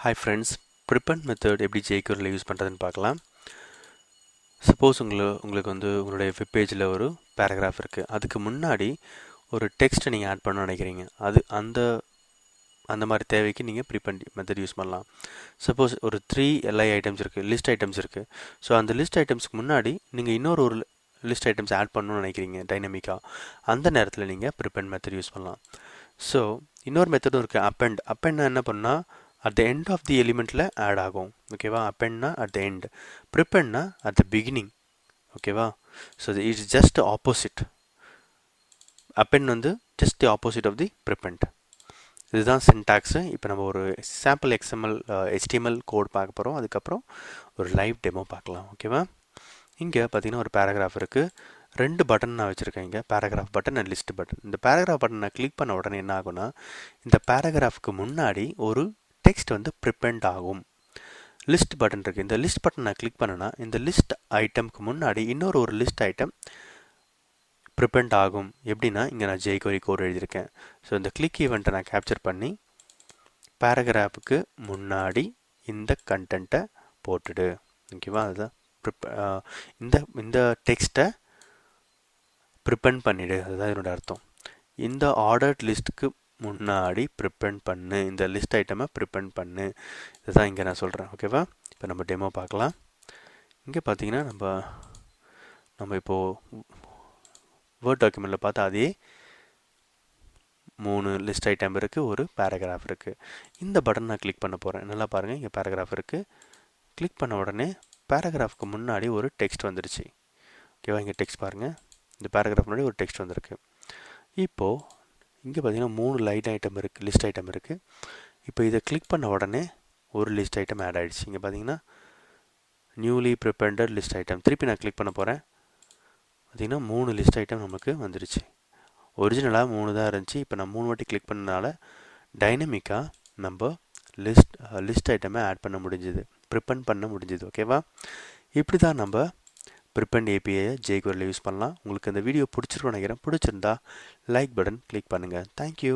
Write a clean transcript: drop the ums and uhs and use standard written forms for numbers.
Hi friends, ப்ரிப்பண்ட் method எப்படி ஜேக்யூரில் use பண்ணுறதுன்னு பார்க்கலாம். சப்போஸ் உங்களுக்கு உங்களுடைய வெப் பேஜில் ஒரு பேராகிராஃப் இருக்குது. அதுக்கு முன்னாடி ஒரு டெக்ஸ்ட்டை நீங்கள் ஆட் பண்ண நினைக்கிறீங்க. அது அந்த மாதிரி தேவைக்கு நீங்கள் ப்ரிப்பண்ட் மெத்தட் யூஸ் பண்ணலாம். சப்போஸ் ஒரு 3 LI ஐட்டம்ஸ் இருக்குது, லிஸ்ட் ஐட்டம்ஸ் இருக்குது. ஸோ அந்த லிஸ்ட் ஐட்டம்ஸ்க்கு முன்னாடி நீங்கள் ஒரு லிஸ்ட் ஐட்டம்ஸ் ஆட் பண்ணணும்னு நினைக்கிறீங்க டைனமிக்காக. அந்த நேரத்தில் நீங்கள் ப்ரிப்பண்ட் மெத்தட் யூஸ் பண்ணலாம். ஸோ இன்னொரு மெத்தடும் இருக்குது, அப்பெண்ட் என்ன பண்ணால் at the end of the elementல ஆட் ஆகும். ஓகேவா? appendனா at the end, prependனா at the beginning. ஓகேவா? so it is just opposite. append just the opposite of the prepend. இதுதான் சின்டாக்ஸ். இப்போ நம்ம ஒரு சாம்பிள் HTML கோட் பார்க்க போகிறோம். அதுக்கப்புறம் ஒரு லைவ் டெமோ பார்க்கலாம். ஓகேவா? இங்கே பார்த்தீங்கன்னா ஒரு பேராகிராஃப் இருக்குது. 2 பட்டன் நான் வச்சுருக்கேன் இங்கே, paragraph button and list button. இந்த பேராகிராஃப் பட்டன் நான் கிளிக் பண்ண உடனே என்ன ஆகும்னா, இந்த பேராகிராஃப்க்கு முன்னாடி ஒரு டெக்ஸ்ட் ப்ரிப்பெண்ட் ஆகும். லிஸ்ட் பட்டன் இருக்குது. இந்த லிஸ்ட் பட்டன் நான் கிளிக் பண்ணேன்னா இந்த லிஸ்ட் ஐட்டம்க்கு முன்னாடி ஒரு லிஸ்ட் ஐட்டம் ப்ரிப்பெண்ட் ஆகும். எப்படின்னா, இங்கே நான் jQuery கோட் எழுதியிருக்கேன். ஸோ இந்த கிளிக் ஈவெண்ட்டை நான் கேப்சர் பண்ணி பேராகிராஃபுக்கு முன்னாடி இந்த கண்டென்ட்டை போட்டுடு. ஓகேவா? அதுதான் இந்த டெக்ஸ்ட்டை ப்ரிப்பெண்ட் பண்ணிவிடு. அதுதான் என்னோட அர்த்தம். இந்த ஆர்டர்ட் லிஸ்ட்டுக்கு முன்னாடி ப்ரிப்பெண்ட் பண்ணு, இந்த லிஸ்ட் ஐட்டமை ப்ரிப்பெண்ட் பண்ணு. இதுதான் இங்கே நான் சொல்கிறேன். ஓகேவா? இப்போ நம்ம டெமோ பார்க்கலாம். இங்கே பார்த்தீங்கன்னா நம்ம இப்போது வேர்ட் டாக்குமெண்ட்டில் பார்த்தா அதே 3 லிஸ்ட் ஐட்டம் இருக்குது, ஒரு பேராகிராஃப் இருக்குது. இந்த பட்டன் நான் கிளிக் பண்ண போகிறேன். நல்லா பாருங்கள், இங்கே பேராகிராஃப் இருக்குது. கிளிக் பண்ண உடனே பேராகிராஃப்க்கு முன்னாடி ஒரு டெக்ஸ்ட் வந்துடுச்சு. ஓகேவா? இங்கே டெக்ஸ்ட் பாருங்கள், இந்த பேராகிராஃப் முன்னாடி ஒரு டெக்ஸ்ட் வந்திருக்கு. இப்போது இங்கே பார்த்தீங்கன்னா 3 லிஸ்ட் ஐட்டம் இருக்குது. இப்போ இதை கிளிக் பண்ண உடனே ஒரு லிஸ்ட் ஐட்டம் ஆட் ஆகிடுச்சு. இங்கே பார்த்தீங்கன்னா நியூலி ப்ரிப்பெண்டட் லிஸ்ட் ஐட்டம். திருப்பி நான் கிளிக் பண்ண போகிறேன். பார்த்தீங்கன்னா 3 லிஸ்ட் ஐட்டம் நமக்கு வந்துடுச்சு. ஒரிஜினலாக 3 தான் இருந்துச்சு. இப்போ நான் 3 வாட்டி கிளிக் பண்ணனால டைனமிக்காக நம்ம லிஸ்ட் ஐட்டமை ஆட் பண்ண முடிஞ்சுது, ப்ரிப்பெண்ட் பண்ண முடிஞ்சுது. ஓகேவா? இப்படி தான் நம்ம ப்ரிப்பெண்ட் APIயை jQueryல யூஸ் பண்ணலாம். உங்களுக்கு இந்த வீடியோ பிடிச்சிருக்கும்னு நினைக்கிறேன். பிடிச்சிருந்தா லைக் பட்டன் கிளிக் பண்ணுங்கள். தேங்க்யூ.